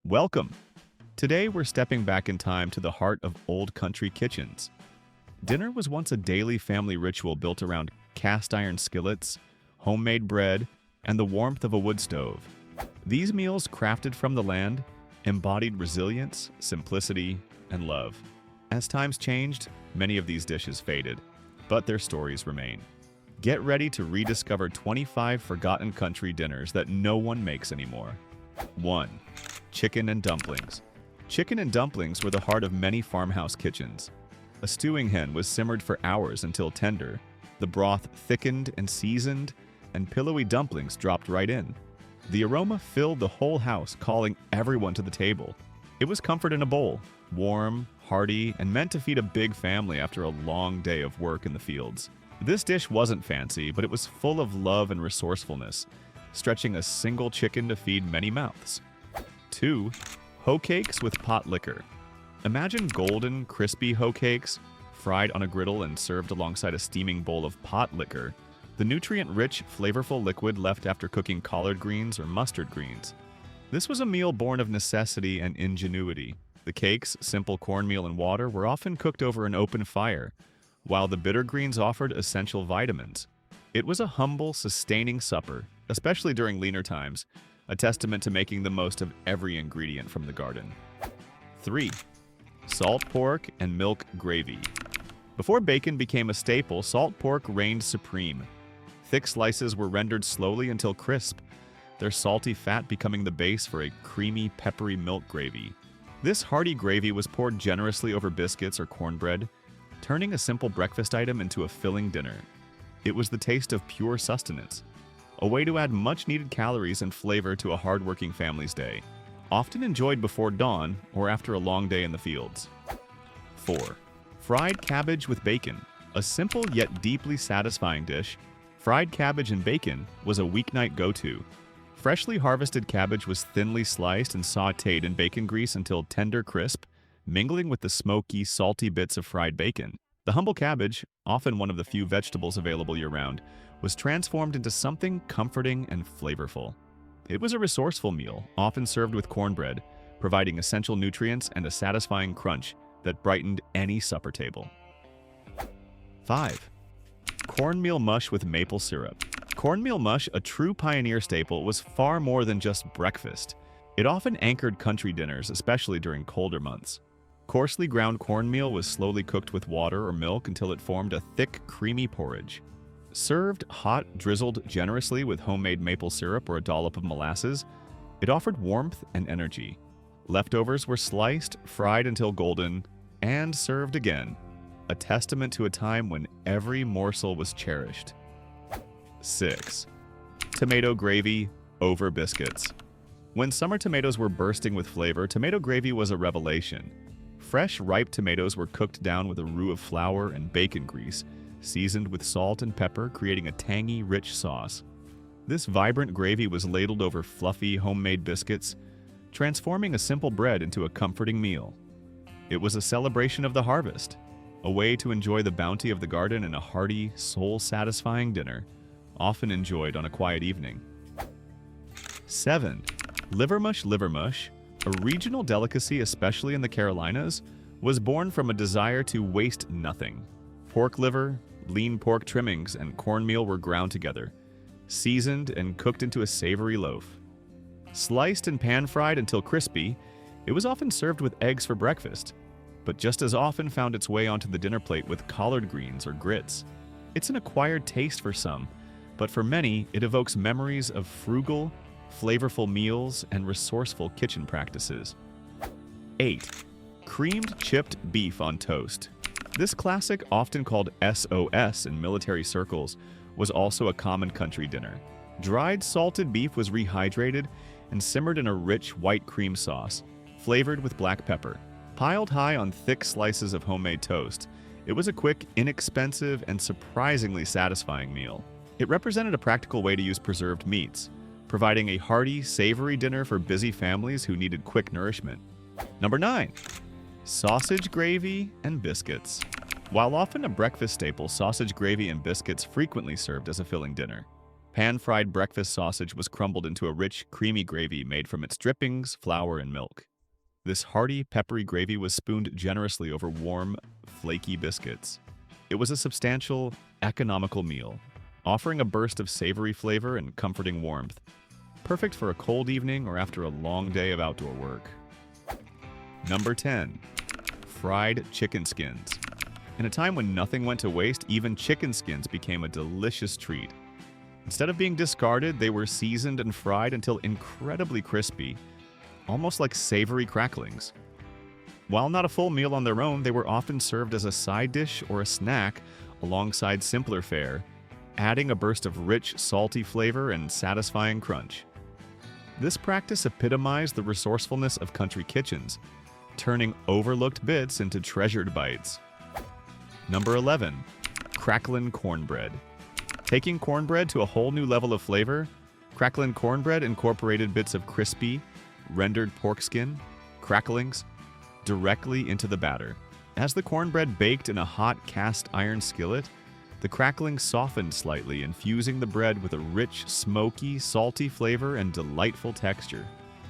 Welcome! Today we're stepping back in time to the heart of old country kitchens. Dinner was once a daily family ritual built around cast iron skillets, homemade bread, and the warmth of a wood stove. These meals, crafted from the land, embodied resilience, simplicity, and love. As times changed, many of these dishes faded, but their stories remain. Get ready to rediscover 25 forgotten country dinners that no one makes anymore. 1. Chicken and dumplings. Chicken and dumplings were the heart of many farmhouse kitchens. A stewing hen was simmered for hours until tender, the broth thickened and seasoned, and pillowy dumplings dropped right in. The aroma filled the whole house, calling everyone to the table. It was comfort in a bowl, warm, hearty, and meant to feed a big family after a long day of work in the fields. This dish wasn't fancy, but it was full of love and resourcefulness, stretching a single chicken to feed many mouths. 2. Hoe cakes with pot liquor. Imagine golden, crispy hoe cakes, fried on a griddle and served alongside a steaming bowl of pot liquor, the nutrient-rich, flavorful liquid left after cooking collard greens or mustard greens. This was a meal born of necessity and ingenuity. The cakes, simple cornmeal and water, were often cooked over an open fire, while the bitter greens offered essential vitamins. It was a humble, sustaining supper, especially during leaner times, a testament to making the most of every ingredient from the garden. 3. Salt pork and milk gravy. Before bacon became a staple, salt pork reigned supreme. Thick slices were rendered slowly until crisp, their salty fat becoming the base for a creamy, peppery milk gravy. This hearty gravy was poured generously over biscuits or cornbread, turning a simple breakfast item into a filling dinner. It was the taste of pure sustenance, a way to add much-needed calories and flavor to a hard-working family's day, often enjoyed before dawn or after a long day in the fields. 4. Fried cabbage with bacon. A simple yet deeply satisfying dish, fried cabbage and bacon was a weeknight go-to. Freshly harvested cabbage was thinly sliced and sautéed in bacon grease until tender crisp, mingling with the smoky, salty bits of fried bacon. The humble cabbage, often one of the few vegetables available year-round, was transformed into something comforting and flavorful. It was a resourceful meal, often served with cornbread, providing essential nutrients and a satisfying crunch that brightened any supper table. 5. Cornmeal mush with maple syrup. Cornmeal mush, a true pioneer staple, was far more than just breakfast. It often anchored country dinners, especially during colder months. Coarsely ground cornmeal was slowly cooked with water or milk until it formed a thick, creamy porridge. Served hot, drizzled generously with homemade maple syrup or a dollop of molasses, it offered warmth and energy. Leftovers were sliced, fried until golden, and served again, a testament to a time when every morsel was cherished. 6. Tomato gravy over biscuits. When summer tomatoes were bursting with flavor, tomato gravy was a revelation. Fresh, ripe tomatoes were cooked down with a roux of flour and bacon grease, seasoned with salt and pepper, creating a tangy, rich sauce. This vibrant gravy was ladled over fluffy, homemade biscuits, transforming a simple bread into a comforting meal. It was a celebration of the harvest, a way to enjoy the bounty of the garden in a hearty, soul-satisfying dinner, often enjoyed on a quiet evening. 7. Livermush. Livermush, a regional delicacy especially in the Carolinas, was born from a desire to waste nothing. Pork liver, lean pork trimmings, and cornmeal were ground together, seasoned and cooked into a savory loaf. Sliced and pan-fried until crispy, it was often served with eggs for breakfast, but just as often found its way onto the dinner plate with collard greens or grits. It's an acquired taste for some, but for many, it evokes memories of frugal, flavorful meals and resourceful kitchen practices. 8. Creamed chipped beef on toast. This classic, often called SOS in military circles, was also a common country dinner. Dried salted beef was rehydrated and simmered in a rich white cream sauce, flavored with black pepper. Piled high on thick slices of homemade toast, it was a quick, inexpensive, and surprisingly satisfying meal. It represented a practical way to use preserved meats, providing a hearty, savory dinner for busy families who needed quick nourishment. Number 9. Sausage gravy and biscuits. While often a breakfast staple, sausage gravy and biscuits frequently served as a filling dinner. Pan-fried breakfast sausage was crumbled into a rich, creamy gravy made from its drippings, flour, and milk. This hearty, peppery gravy was spooned generously over warm, flaky biscuits. It was a substantial, economical meal, offering a burst of savory flavor and comforting warmth, perfect for a cold evening or after a long day of outdoor work. Number 10. Fried chicken skins. In a time when nothing went to waste, even chicken skins became a delicious treat. Instead of being discarded, they were seasoned and fried until incredibly crispy, almost like savory cracklings. While not a full meal on their own, they were often served as a side dish or a snack alongside simpler fare, adding a burst of rich, salty flavor and satisfying crunch. This practice epitomized the resourcefulness of country kitchens, turning overlooked bits into treasured bites. Number 11. Cracklin' cornbread. Taking cornbread to a whole new level of flavor, cracklin' cornbread incorporated bits of crispy, rendered pork skin, cracklings, directly into the batter. As the cornbread baked in a hot cast iron skillet, the crackling softened slightly, infusing the bread with a rich, smoky, salty flavor and delightful texture.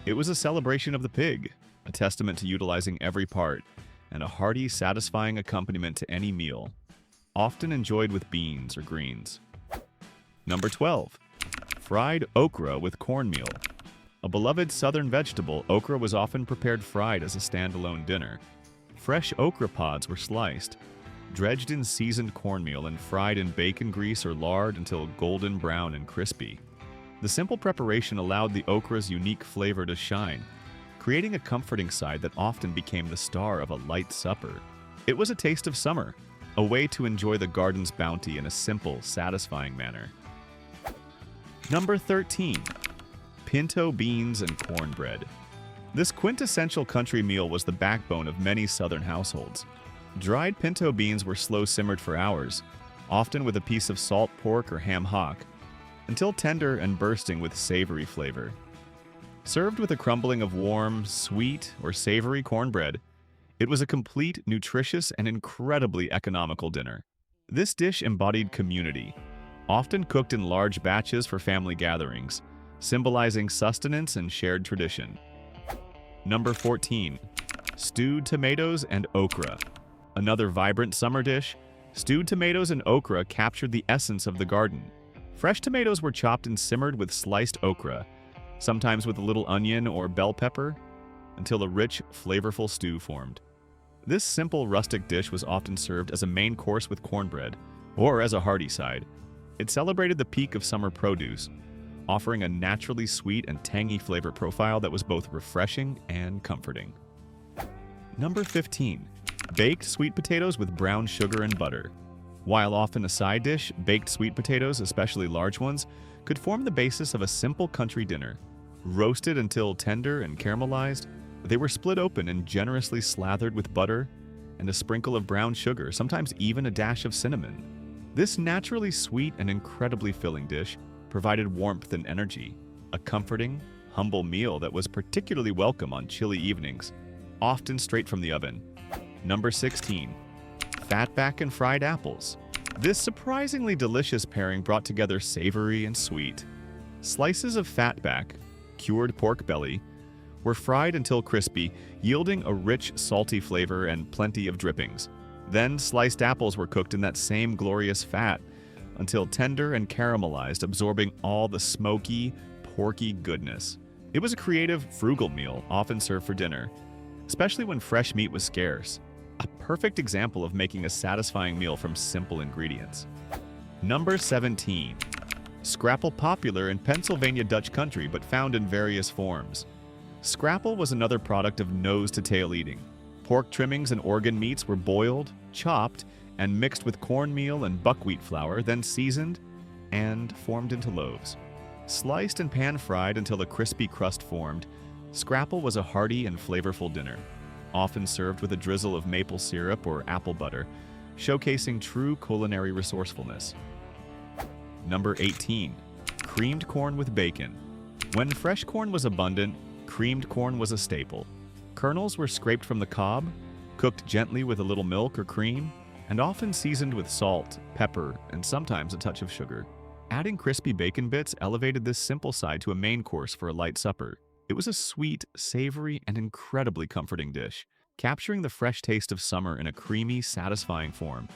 It was a celebration of the pig, a testament to utilizing every part, and a hearty, satisfying accompaniment to any meal, often enjoyed with beans or greens. Number 12. Fried okra with cornmeal. A beloved southern vegetable, okra was often prepared fried as a standalone dinner. Fresh okra pods were sliced, dredged in seasoned cornmeal, and fried in bacon grease or lard until golden brown and crispy. The simple preparation allowed the okra's unique flavor to shine, creating a comforting side that often became the star of a light supper. It was a taste of summer, a way to enjoy the garden's bounty in a simple, satisfying manner. Number 13. Pinto beans and cornbread. This quintessential country meal was the backbone of many southern households. Dried pinto beans were slow-simmered for hours, often with a piece of salt pork or ham hock, until tender and bursting with savory flavor. Served with a crumbling of warm, sweet, or savory cornbread, it was a complete, nutritious, and incredibly economical dinner. This dish embodied community, often cooked in large batches for family gatherings, symbolizing sustenance and shared tradition. Number 14. Stewed tomatoes and okra. Another vibrant summer dish, stewed tomatoes and okra captured the essence of the garden. Fresh tomatoes were chopped and simmered with sliced okra, sometimes with a little onion or bell pepper, until a rich, flavorful stew formed. This simple rustic dish was often served as a main course with cornbread, or as a hearty side. It celebrated the peak of summer produce, offering a naturally sweet and tangy flavor profile that was both refreshing and comforting. Number 15. Baked sweet potatoes with brown sugar and butter. While often a side dish, baked sweet potatoes, especially large ones, could form the basis of a simple country dinner. Roasted until tender and caramelized, they were split open and generously slathered with butter and a sprinkle of brown sugar, sometimes even a dash of cinnamon. This naturally sweet and incredibly filling dish provided warmth and energy, a comforting, humble meal that was particularly welcome on chilly evenings, often straight from the oven. Number 16. Fatback and fried apples. This surprisingly delicious pairing brought together savory and sweet. Slices of fatback, cured pork belly, were fried until crispy, yielding a rich, salty flavor and plenty of drippings. Then sliced apples were cooked in that same glorious fat until tender and caramelized, absorbing all the smoky, porky goodness. It was a creative, frugal meal, often served for dinner, especially when fresh meat was scarce. A perfect example of making a satisfying meal from simple ingredients. Number 17. Scrapple, popular in Pennsylvania Dutch country but found in various forms. Scrapple was another product of nose-to-tail eating. Pork trimmings and organ meats were boiled, chopped, and mixed with cornmeal and buckwheat flour, then seasoned and formed into loaves. Sliced and pan-fried until a crispy crust formed, scrapple was a hearty and flavorful dinner, often served with a drizzle of maple syrup or apple butter, showcasing true culinary resourcefulness. Number 18. Creamed corn with bacon. When fresh corn was abundant, creamed corn was a staple. Kernels were scraped from the cob, cooked gently with a little milk or cream, and often seasoned with salt, pepper, and sometimes a touch of sugar. Adding crispy bacon bits elevated this simple side to a main course for a light supper. It was a sweet, savory, and incredibly comforting dish, capturing the fresh taste of summer in a creamy, satisfying form.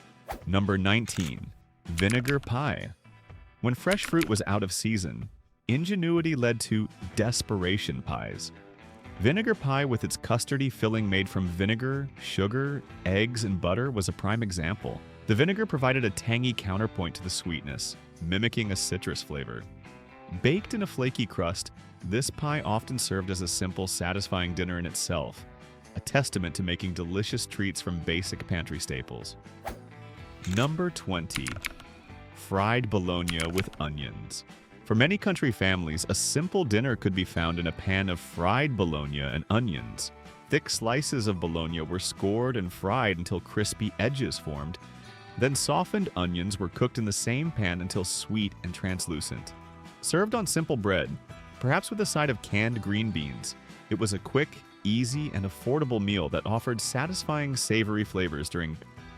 Number 19. Vinegar pie. When fresh fruit was out of season, ingenuity led to desperation pies. Vinegar pie with its custardy filling made from vinegar, sugar, eggs, and butter was a prime example. The vinegar provided a tangy counterpoint to the sweetness, mimicking a citrus flavor. Baked in a flaky crust, this pie often served as a simple, satisfying dinner in itself, a testament to making delicious treats from basic pantry staples. Number 20. Fried bologna with onions. For many country families, a simple dinner could be found in a pan of fried bologna and onions. Thick slices of bologna were scored and fried until crispy edges formed. Then softened onions were cooked in the same pan until sweet and translucent. Served on simple bread, perhaps with a side of canned green beans, it was a quick, easy, and affordable meal that offered satisfying savory flavors during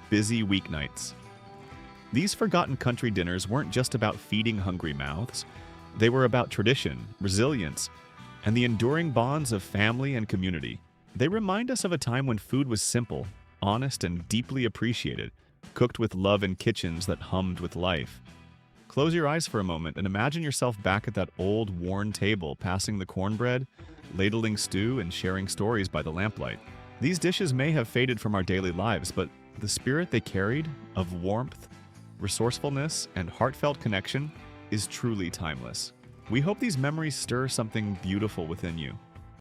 busy weeknights. These forgotten country dinners weren't just about feeding hungry mouths. They were about tradition, resilience, and the enduring bonds of family and community. They remind us of a time when food was simple, honest, and deeply appreciated, cooked with love in kitchens that hummed with life. Close your eyes for a moment and imagine yourself back at that old, worn table, passing the cornbread, ladling stew, and sharing stories by the lamplight. These dishes may have faded from our daily lives, but the spirit they carried of warmth, resourcefulness, and heartfelt connection is truly timeless. We hope these memories stir something beautiful within you.